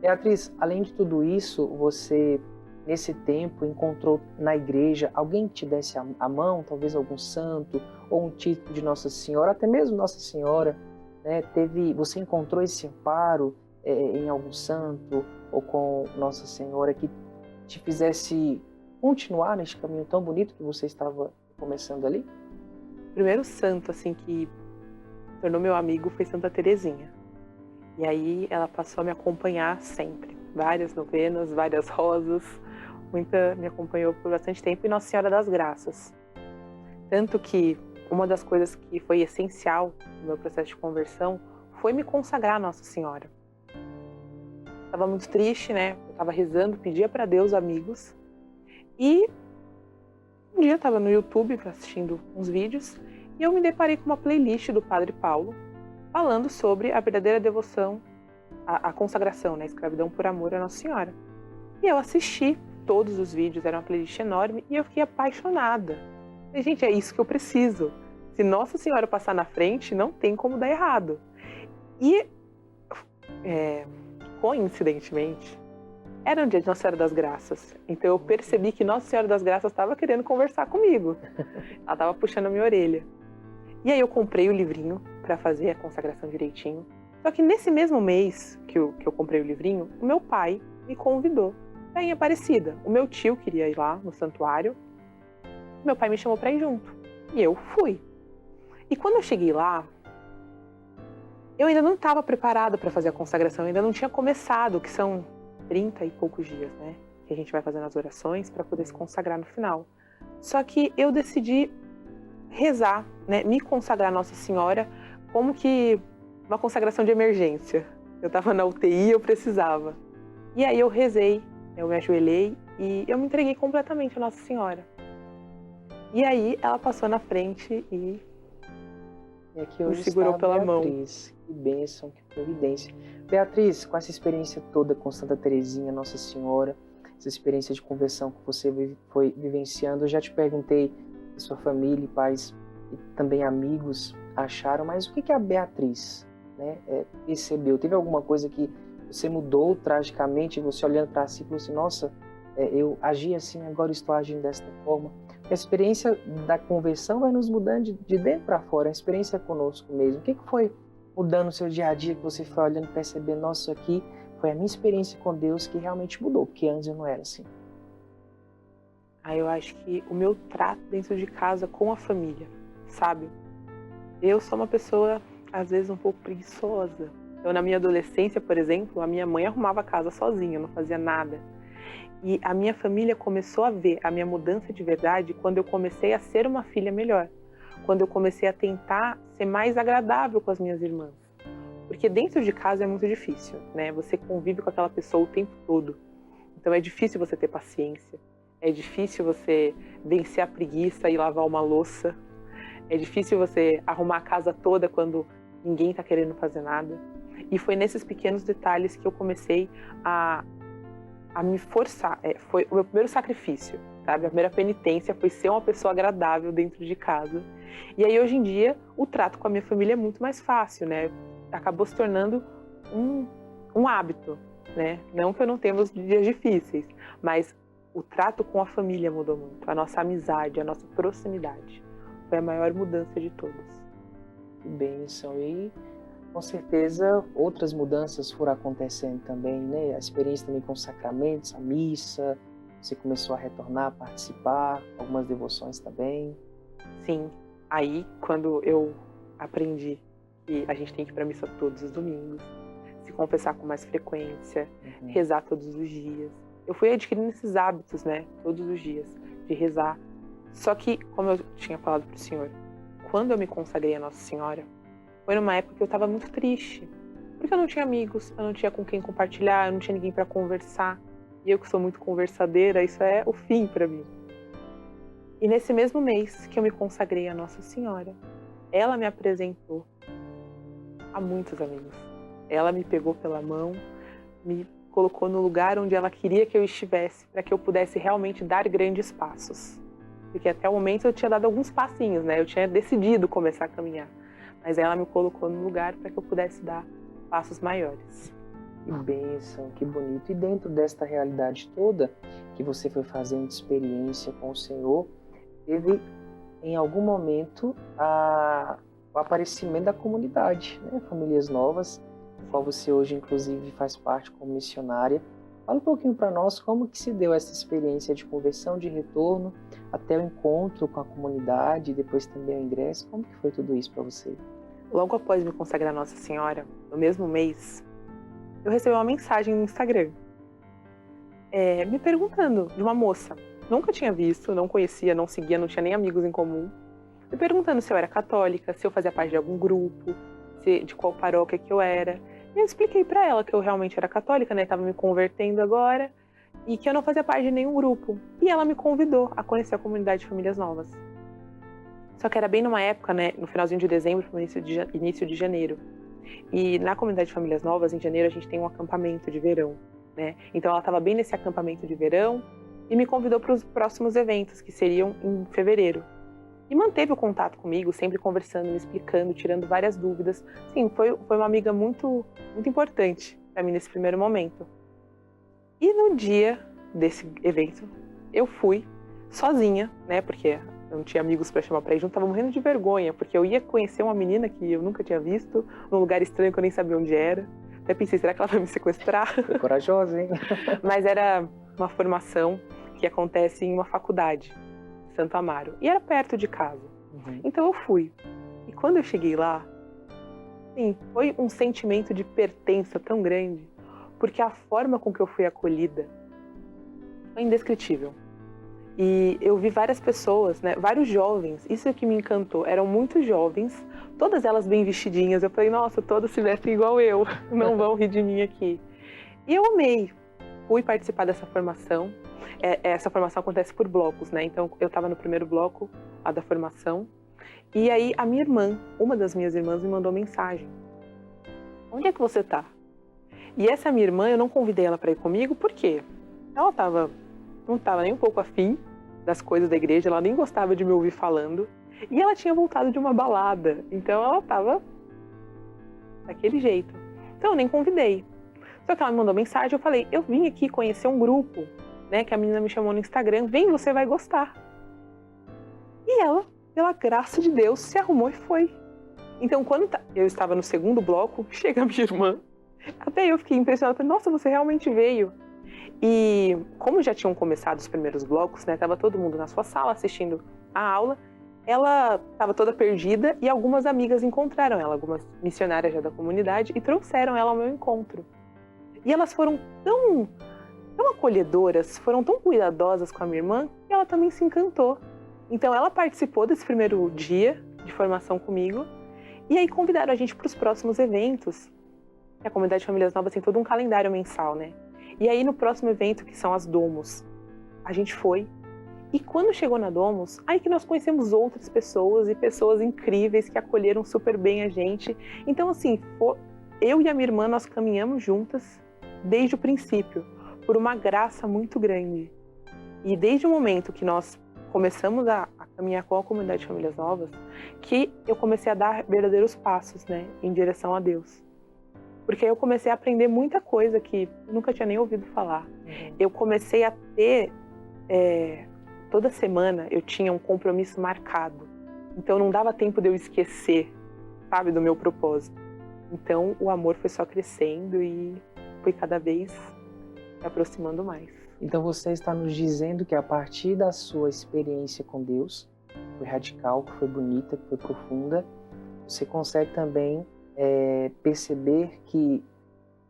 Beatriz, além de tudo isso, você, nesse tempo, encontrou na igreja alguém que te desse a mão, talvez algum santo, ou um título de Nossa Senhora, até mesmo Nossa Senhora, né? Você encontrou esse amparo em algum santo ou com Nossa Senhora que te fizesse continuar neste caminho tão bonito que você estava começando ali? O primeiro santo assim que tornou meu amigo foi Santa Teresinha. E aí ela passou a me acompanhar sempre. Várias novenas, várias rosas, me acompanhou por bastante tempo, e Nossa Senhora das Graças. Tanto que uma das coisas que foi essencial no meu processo de conversão foi me consagrar a Nossa Senhora. Estava muito triste, né? Eu estava rezando, pedia para Deus amigos. E um dia eu estava no YouTube assistindo uns vídeos e eu me deparei com uma playlist do Padre Paulo falando sobre a verdadeira devoção, a consagração, né? Escravidão por amor a Nossa Senhora. E eu assisti todos os vídeos, era uma playlist enorme, e eu fiquei apaixonada. E, gente, é isso que eu preciso. Se Nossa Senhora passar na frente, não tem como dar errado. E coincidentemente, era um dia de Nossa Senhora das Graças. Então eu percebi que Nossa Senhora das Graças estava querendo conversar comigo. Ela estava puxando a minha orelha. E aí eu comprei o livrinho para fazer a consagração direitinho. Só que nesse mesmo mês que eu comprei o livrinho, o meu pai me convidou para ir em Aparecida. O meu tio queria ir lá no santuário. Meu pai me chamou para ir junto. E eu fui. E quando eu cheguei lá, eu ainda não estava preparada para fazer a consagração, eu ainda não tinha começado, que são 30 e poucos dias, né? Que a gente vai fazendo as orações para poder se consagrar no final. Só que eu decidi rezar, né? Me consagrar a Nossa Senhora como que uma consagração de emergência. Eu estava na UTI, eu precisava. E aí eu rezei, eu me ajoelhei e eu me entreguei completamente a Nossa Senhora. E aí ela passou na frente e aqui me hoje segurou está pela mão. Beatriz. Que bênção, que providência. Beatriz, com essa experiência toda com Santa Teresinha, Nossa Senhora, essa experiência de conversão que você foi vivenciando, eu já te perguntei se sua família, pais e também amigos acharam, mas o que a Beatriz, né, percebeu? Teve alguma coisa que você mudou tragicamente, você olhando para si e falou assim, nossa, eu agi assim, agora estou agindo desta forma? A experiência da conversão vai nos mudando de dentro para fora, a experiência conosco mesmo. O que foi mudando o seu dia a dia, que você foi olhando e percebendo, nossa, isso aqui foi a minha experiência com Deus que realmente mudou, porque antes eu não era assim? Eu acho que o meu trato dentro de casa com a família, sabe? Eu sou uma pessoa, às vezes, um pouco preguiçosa. Na minha adolescência, por exemplo, a minha mãe arrumava a casa sozinha, não fazia nada. E a minha família começou a ver a minha mudança de verdade quando eu comecei a ser uma filha melhor. Quando eu comecei a tentar ser mais agradável com as minhas irmãs. Porque dentro de casa é muito difícil, né? Você convive com aquela pessoa o tempo todo. Então é difícil você ter paciência. É difícil você vencer a preguiça e lavar uma louça. É difícil você arrumar a casa toda quando ninguém está querendo fazer nada. E foi nesses pequenos detalhes que eu comecei a me forçar. Foi o meu primeiro sacrifício, sabe? A primeira penitência foi ser uma pessoa agradável dentro de casa. E aí, hoje em dia, o trato com a minha família é muito mais fácil, né? Acabou se tornando um hábito, né? Não que eu não tenha os dias difíceis, mas o trato com a família mudou muito. A nossa amizade, a nossa proximidade. Foi a maior mudança de todas. Que bênção. E com certeza outras mudanças foram acontecendo também, né? A experiência também com os sacramentos, a missa, você começou a retornar, a participar, algumas devoções também. Sim, aí quando eu aprendi que a gente tem que ir para a missa todos os domingos, se confessar com mais frequência, rezar todos os dias. Eu fui adquirindo esses hábitos, né, todos os dias, de rezar. Só que, como eu tinha falado para o senhor, quando eu me consagrei a Nossa Senhora, foi numa época que eu estava muito triste. Porque eu não tinha amigos, eu não tinha com quem compartilhar, eu não tinha ninguém para conversar. E eu que sou muito conversadeira, isso é o fim para mim. E nesse mesmo mês que eu me consagrei a Nossa Senhora, ela me apresentou a muitos amigos. Ela me pegou pela mão, me colocou no lugar onde ela queria que eu estivesse, para que eu pudesse realmente dar grandes passos. Porque até o momento eu tinha dado alguns passinhos, né? Eu tinha decidido começar a caminhar. Mas ela me colocou no lugar para que eu pudesse dar passos maiores. Que bênção, que bonito. E dentro desta realidade toda que você foi fazendo de experiência com o Senhor, teve em algum momento o aparecimento da comunidade, né? Famílias Novas, da qual você hoje inclusive faz parte como missionária. Fala um pouquinho para nós como que se deu essa experiência de conversão, de retorno, até o encontro com a comunidade, e depois também o ingresso. Como que foi tudo isso para você? Logo após me consagrar a Nossa Senhora, no mesmo mês, eu recebi uma mensagem no Instagram, me perguntando, de uma moça. Nunca tinha visto, não conhecia, não seguia, não tinha nem amigos em comum. Me perguntando se eu era católica, se eu fazia parte de algum grupo, de qual paróquia que eu era. E eu expliquei para ela que eu realmente era católica, né? Estava me convertendo agora e que eu não fazia parte de nenhum grupo. E ela me convidou a conhecer a comunidade de Famílias Novas. Só que era bem numa época, né? No finalzinho de dezembro, início de janeiro. E na comunidade de Famílias Novas, em janeiro, a gente tem um acampamento de verão, né? Então ela estava bem nesse acampamento de verão e me convidou para os próximos eventos, que seriam em fevereiro. E manteve o contato comigo, sempre conversando, me explicando, tirando várias dúvidas. Sim, foi uma amiga muito, muito importante para mim nesse primeiro momento. E no dia desse evento, eu fui sozinha, né? Porque eu não tinha amigos para chamar para ir junto, tava morrendo de vergonha, porque eu ia conhecer uma menina que eu nunca tinha visto, num lugar estranho que eu nem sabia onde era. Até pensei, será que ela vai me sequestrar? Foi corajosa, hein? Mas era uma formação que acontece em uma faculdade, Santo Amaro, e era perto de casa. Então eu fui. E quando eu cheguei lá, sim, foi um sentimento de pertença tão grande, porque a forma com que eu fui acolhida foi indescritível. E eu vi várias pessoas, né, vários jovens, isso é que me encantou, eram muito jovens, todas elas bem vestidinhas. Eu falei, nossa, todas se vestem igual eu, não vão rir de mim aqui. E eu amei, fui participar dessa formação. Essa formação acontece por blocos, né? Então, eu estava no primeiro bloco, a da formação. E aí, a minha irmã, uma das minhas irmãs, me mandou mensagem. Onde é que você tá? E essa minha irmã, eu não convidei ela para ir comigo, por quê? Ela não estava nem um pouco afim das coisas da igreja, ela nem gostava de me ouvir falando. E ela tinha voltado de uma balada, então ela estava daquele jeito. Então, eu nem convidei. Só que ela me mandou mensagem, eu falei, eu vim aqui conhecer um grupo, né, que a menina me chamou no Instagram, vem, você vai gostar. E ela, pela graça de Deus, se arrumou e foi. Então, quando eu estava no segundo bloco, chega a minha irmã, até eu fiquei impressionada, falei, nossa, você realmente veio. E como já tinham começado os primeiros blocos, né, tava todo mundo na sua sala assistindo a aula, ela estava toda perdida e algumas amigas encontraram ela, algumas missionárias já da comunidade, e trouxeram ela ao meu encontro. E elas foram tão acolhedoras, foram tão cuidadosas com a minha irmã, que ela também se encantou. Então ela participou desse primeiro dia de formação comigo, e aí convidaram a gente para os próximos eventos. A Comunidade de Famílias Novas tem todo um calendário mensal, né? E aí no próximo evento, que são as Domos, a gente foi. E quando chegou na Domos, aí que nós conhecemos outras pessoas e pessoas incríveis que acolheram super bem a gente. Então assim, eu e a minha irmã, nós caminhamos juntas desde o princípio, por uma graça muito grande. E desde o momento que nós começamos a caminhar com a Comunidade de Famílias Novas, que eu comecei a dar verdadeiros passos, né, em direção a Deus. Porque aí eu comecei a aprender muita coisa que eu nunca tinha nem ouvido falar. Eu comecei a ter, toda semana eu tinha um compromisso marcado. Então não dava tempo de eu esquecer, sabe, do meu propósito. Então o amor foi só crescendo e foi cada vez se aproximando mais. Então você está nos dizendo que a partir da sua experiência com Deus, que foi radical, que foi bonita, que foi profunda, você consegue também perceber que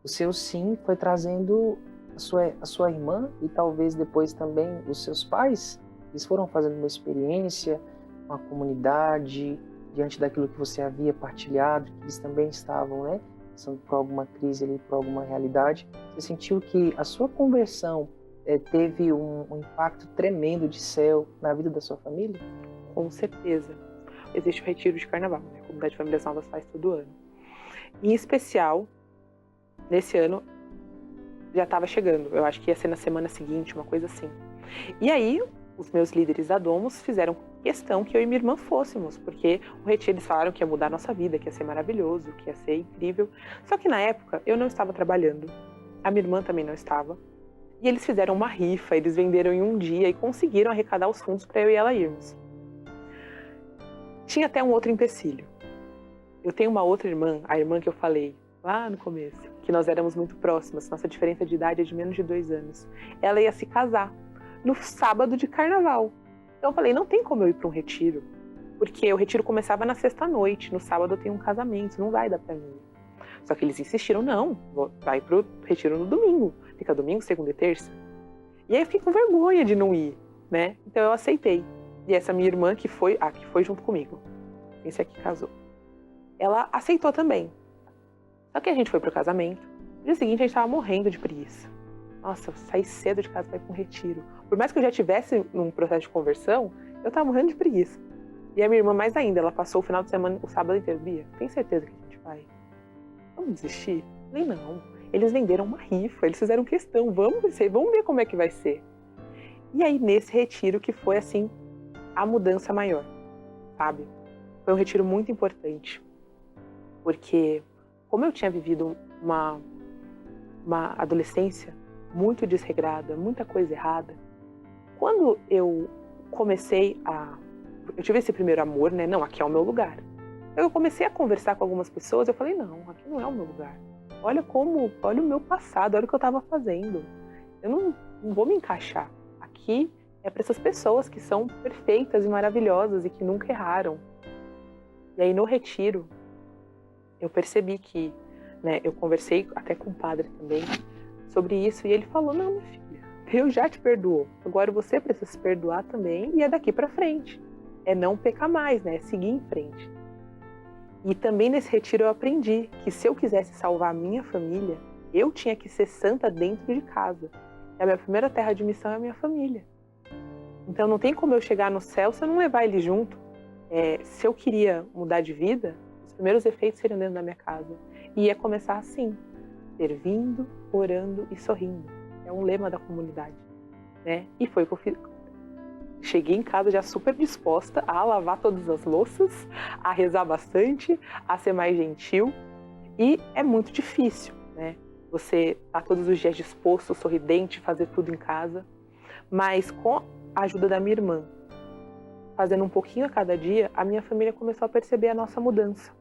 o seu sim foi trazendo a sua irmã e talvez depois também os seus pais. Eles foram fazendo uma experiência com a comunidade, diante daquilo que você havia partilhado, que eles também estavam, né, passando por alguma crise ali, por alguma realidade. Você sentiu que a sua conversão teve um impacto tremendo de céu na vida da sua família? Com certeza. Existe o retiro de carnaval, né? A Comunidade de Famílias Novas faz todo ano. Em especial, nesse ano, já estava chegando. Eu acho que ia ser na semana seguinte, uma coisa assim. E aí, os meus líderes da Domos fizeram questão que eu e minha irmã fôssemos, porque o retiro, eles falaram que ia mudar a nossa vida, que ia ser maravilhoso, que ia ser incrível. Só que na época, eu não estava trabalhando, a minha irmã também não estava, e eles fizeram uma rifa, eles venderam em um dia e conseguiram arrecadar os fundos para eu e ela irmos. Tinha até um outro empecilho. Eu tenho uma outra irmã, a irmã que eu falei lá no começo, que nós éramos muito próximas, nossa diferença de idade é de menos de 2 anos. Ela ia se casar no sábado de carnaval. Então eu falei, não tem como eu ir para um retiro, porque o retiro começava na sexta-noite, no sábado eu tenho um casamento, não vai dar para mim. Só que eles insistiram, não, vai pro retiro no domingo. Fica domingo, segunda e terça. E aí eu fiquei com vergonha de não ir, né? Então eu aceitei. E essa minha irmã, que foi junto comigo, esse aqui casou, ela aceitou também. Só que a gente foi pro casamento. No dia seguinte a gente tava morrendo de preguiça. Nossa, eu saí cedo de casa para ir para um retiro. Por mais que eu já estivesse num processo de conversão, eu tava morrendo de preguiça. E a minha irmã mais ainda, ela passou o final de semana, o sábado inteiro. Bia, tem certeza que a gente vai? Vamos desistir? Eu falei, não. Eles venderam uma rifa, eles fizeram questão. Vamos ver como é que vai ser. E aí, nesse retiro que foi, assim, a mudança maior, sabe? Foi um retiro muito importante. Porque, como eu tinha vivido uma adolescência muito desregrada, muita coisa errada, quando eu comecei eu tive esse primeiro amor, né? Não, aqui é o meu lugar. Eu comecei a conversar com algumas pessoas, eu falei, não, aqui não é o meu lugar. Olha o meu passado, olha o que eu estava fazendo. Eu não vou me encaixar. Aqui é para essas pessoas que são perfeitas e maravilhosas e que nunca erraram. E aí no retiro, eu percebi que, né, eu conversei até com o padre também sobre isso, e ele falou, não, minha filha, Deus já te perdoou. Agora você precisa se perdoar também, e é daqui para frente. É não pecar mais, né? É seguir em frente. E também nesse retiro eu aprendi que se eu quisesse salvar a minha família, Eu tinha que ser santa dentro de casa. E a minha primeira terra de missão é a minha família. Então não tem como eu chegar no céu se eu não levar ele junto. Se eu queria mudar de vida, os primeiros efeitos seriam dentro da minha casa. E ia começar assim, servindo, orando e sorrindo. É um lema da comunidade, né? E foi o que eu fiz. Cheguei em casa já super disposta a lavar todas as louças, a rezar bastante, a ser mais gentil. E é muito difícil, né? Você tá todos os dias disposto, sorridente, fazer tudo em casa. Mas com a ajuda da minha irmã, fazendo um pouquinho a cada dia, a minha família começou a perceber a nossa mudança.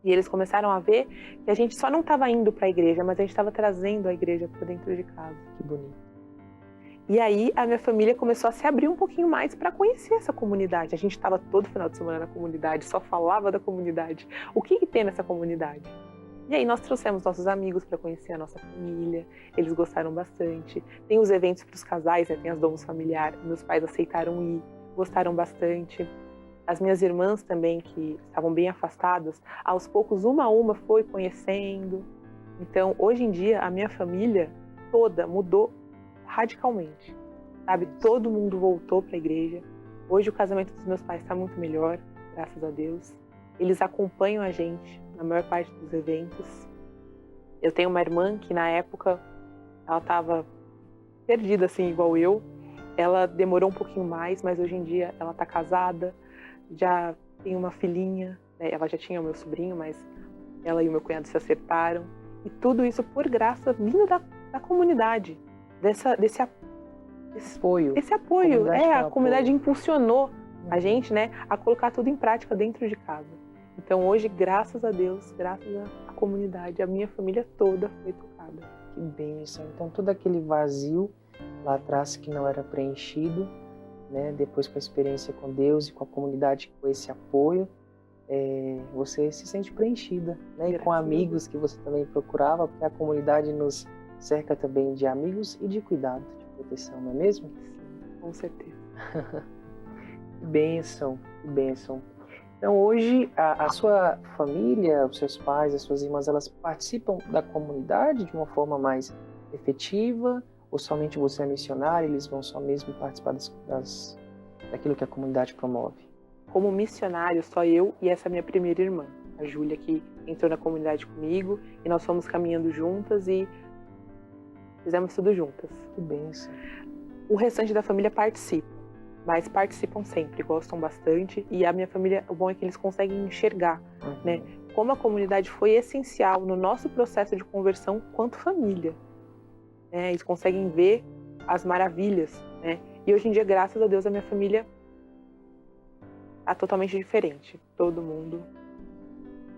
E eles começaram a ver que a gente só não estava indo para a igreja, mas a gente estava trazendo a igreja para dentro de casa. Que bonito. E aí a minha família começou a se abrir um pouquinho mais para conhecer essa comunidade. A gente estava todo final de semana na comunidade, só falava da comunidade. O que tem nessa comunidade? E aí nós trouxemos nossos amigos para conhecer a nossa família. Eles gostaram bastante. Tem os eventos para os casais, né? Tem as domos familiares. Meus pais aceitaram ir, gostaram bastante. As minhas irmãs também, que estavam bem afastadas, aos poucos, uma a uma, foi conhecendo. Então, hoje em dia, a minha família toda mudou radicalmente, sabe? Todo mundo voltou para a igreja. Hoje o casamento dos meus pais está muito melhor, graças a Deus. Eles acompanham a gente na maior parte dos eventos. Eu tenho uma irmã que na época ela estava perdida assim, igual eu. Ela demorou um pouquinho mais, mas hoje em dia ela está casada, já tem uma filhinha, né? Ela já tinha o meu sobrinho, mas ela e o meu cunhado se acertaram. E tudo isso por graça vindo da comunidade. Desse apoio. Esse apoio. A comunidade impulsionou a gente, né, a colocar tudo em prática dentro de casa. Então hoje, graças a Deus, graças à comunidade, a minha família toda foi tocada. Que bênção. Então todo aquele vazio lá atrás que não era preenchido, né, depois com a experiência com Deus e com a comunidade, com esse apoio, você se sente preenchida, né, e com amigos que você também procurava, porque a comunidade nos cerca também de amigos e de cuidado, de proteção, não é mesmo? Sim, com certeza. Que bênção, que bênção. Então hoje a sua família, os seus pais, as suas irmãs, elas participam da comunidade de uma forma mais efetiva, ou somente você é missionário, eles vão só mesmo participar daquilo que a comunidade promove? Como missionário, só eu e essa minha primeira irmã, a Júlia, que entrou na comunidade comigo, e nós fomos caminhando juntas e fizemos tudo juntas. Que bênção. O restante da família participa, mas participam sempre, gostam bastante. E a minha família, o bom é que eles conseguem enxergar, né, como a comunidade foi essencial no nosso processo de conversão quanto família. Eles conseguem ver as maravilhas, né? E hoje em dia, graças a Deus, a minha família está totalmente diferente. Todo mundo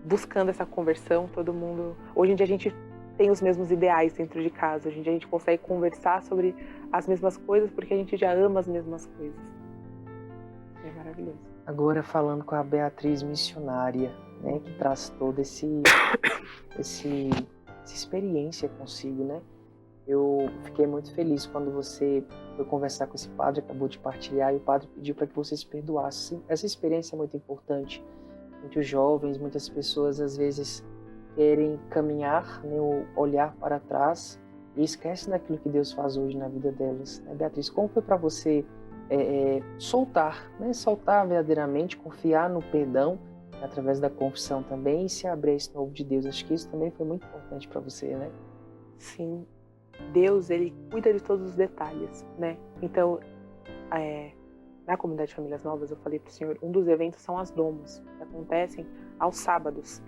buscando essa conversão, todo mundo... Hoje em dia a gente tem os mesmos ideais dentro de casa. Hoje em dia a gente consegue conversar sobre as mesmas coisas porque a gente já ama as mesmas coisas. É maravilhoso. Agora falando com a Beatriz missionária, né, que traz toda essa experiência consigo, né? Eu fiquei muito feliz quando você foi conversar com esse padre, acabou de partilhar, e o padre pediu para que você se perdoasse. Essa experiência é muito importante. Muitos jovens, muitas pessoas às vezes querem caminhar, né, ou olhar para trás e esquecem daquilo que Deus faz hoje na vida delas. Beatriz, como foi para você soltar, né? Soltar verdadeiramente, confiar no perdão através da confissão também e se abrir a esse novo de Deus? Acho que isso também foi muito importante para você, né? Sim. Deus, ele cuida de todos os detalhes, né? Então, na comunidade de Famílias Novas, eu falei para o senhor, um dos eventos são as domos, que acontecem aos sábados.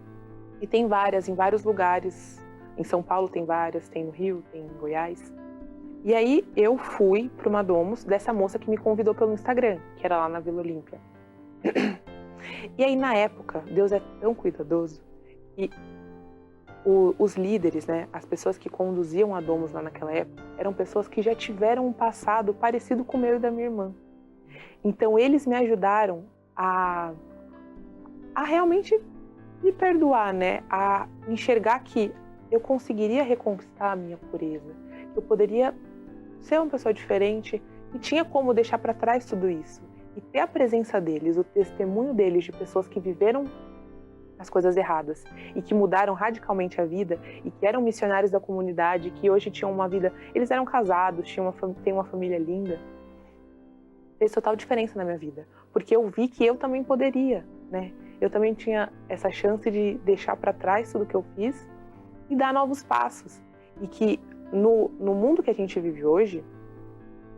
E tem várias, em vários lugares. Em São Paulo tem várias, tem no Rio, tem em Goiás. E aí eu fui para uma domos dessa moça que me convidou pelo Instagram, que era lá na Vila Olímpia. E aí na época, Deus é tão cuidadoso, e os líderes, né, as pessoas que conduziam a domos lá naquela época, eram pessoas que já tiveram um passado parecido com o meu e da minha irmã. Então eles me ajudaram a realmente me perdoar, né, a enxergar que eu conseguiria reconquistar a minha pureza, que eu poderia ser uma pessoa diferente e tinha como deixar para trás tudo isso. E ter a presença deles, o testemunho deles de pessoas que viveram as coisas erradas e que mudaram radicalmente a vida e que eram missionários da comunidade, que hoje tinham uma vida, eles eram casados, têm uma família linda, fez total diferença na minha vida, porque eu vi que eu também poderia, né? Eu também tinha essa chance de deixar para trás tudo que eu fiz e dar novos passos. E que no mundo que a gente vive hoje,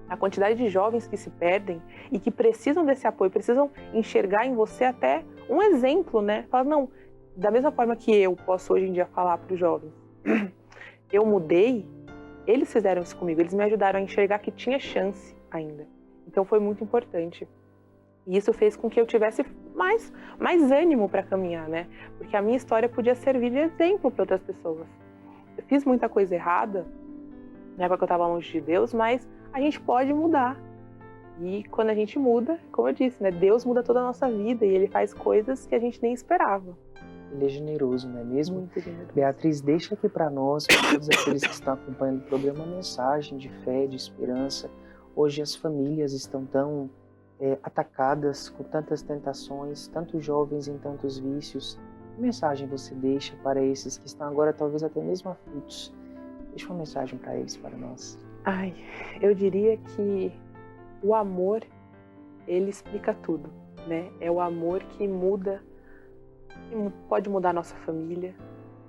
a quantidade de jovens que se perdem e que precisam desse apoio, precisam enxergar em você até um exemplo, né? Falar, não, da mesma forma que eu posso hoje em dia falar para os jovens, eu mudei, eles fizeram isso comigo, eles me ajudaram a enxergar que tinha chance ainda. Então foi muito importante. E isso fez com que eu tivesse mais ânimo para caminhar, né? Porque a minha história podia servir de exemplo para outras pessoas. Eu fiz muita coisa errada, na época que eu estava longe de Deus, mas a gente pode mudar. E quando a gente muda, como eu disse, né? Deus muda toda a nossa vida e Ele faz coisas que a gente nem esperava. Ele é generoso, não é mesmo? Muito generoso. Beatriz, deixa aqui para nós, para todos aqueles que estão acompanhando o programa, uma mensagem de fé, de esperança. Hoje as famílias estão tão atacadas com tantas tentações, tantos jovens em tantos vícios. Que mensagem você deixa para esses que estão agora talvez até mesmo aflitos? Deixa uma mensagem para eles, para nós. Eu diria que o amor, ele explica tudo, né? É o amor que muda, que pode mudar a nossa família.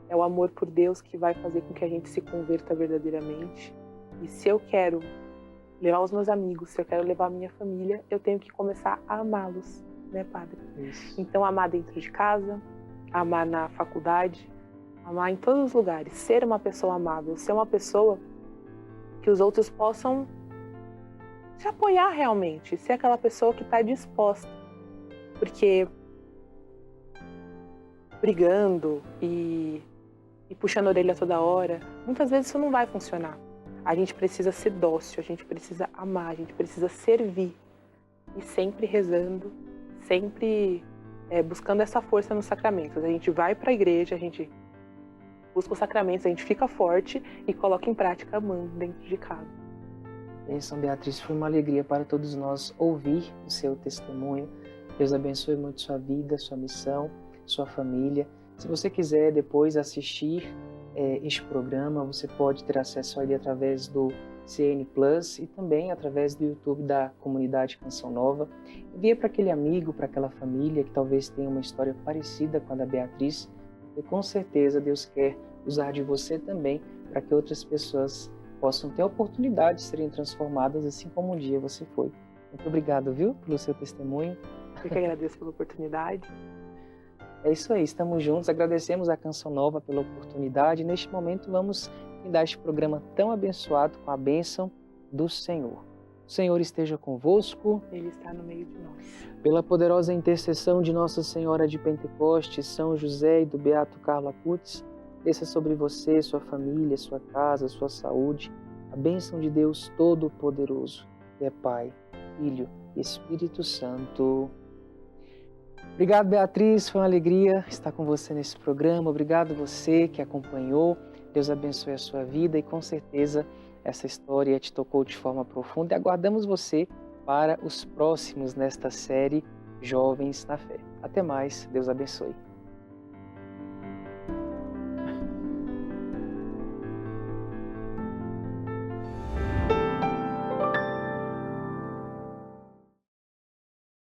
É o amor por Deus que vai fazer com que a gente se converta verdadeiramente. E se eu quero levar os meus amigos, se eu quero levar a minha família, eu tenho que começar a amá-los, né, Padre? Isso. Então, amar dentro de casa, amar na faculdade, amar em todos os lugares, ser uma pessoa amável, ser uma pessoa que os outros possam se apoiar realmente, ser aquela pessoa que está disposta. Porque brigando e puxando a orelha toda hora, muitas vezes isso não vai funcionar. A gente precisa ser dócil, a gente precisa amar, a gente precisa servir. E sempre rezando, sempre buscando essa força nos sacramentos. A gente vai para a igreja, a gente busca os sacramentos, a gente fica forte e coloca em prática amando dentro de casa. São Beatriz, foi uma alegria para todos nós ouvir o seu testemunho. Deus abençoe muito sua vida, sua missão, sua família. Se você quiser depois assistir este programa, você pode ter acesso a ele através do CN Plus e também através do YouTube da Comunidade Canção Nova. Envia para aquele amigo, para aquela família que talvez tenha uma história parecida com a da Beatriz, e com certeza Deus quer usar de você também para que outras pessoas possam ter a oportunidade de serem transformadas assim como um dia você foi. Muito obrigado, viu, pelo seu testemunho. Eu que agradeço pela oportunidade. É isso aí, estamos juntos, agradecemos a Canção Nova pela oportunidade. Neste momento vamos findar este programa tão abençoado com a bênção do Senhor. O Senhor esteja convosco. Ele está no meio de nós. Pela poderosa intercessão de Nossa Senhora de Pentecostes, São José e do Beato Carlo Acutis, desça sobre você, sua família, sua casa, sua saúde, a bênção de Deus Todo-Poderoso, que é Pai, Filho e Espírito Santo. Obrigado, Beatriz, foi uma alegria estar com você nesse programa. Obrigado você que acompanhou. Deus abençoe a sua vida e com certeza essa história te tocou de forma profunda e aguardamos você para os próximos nesta série Jovens na Fé. Até mais, Deus abençoe.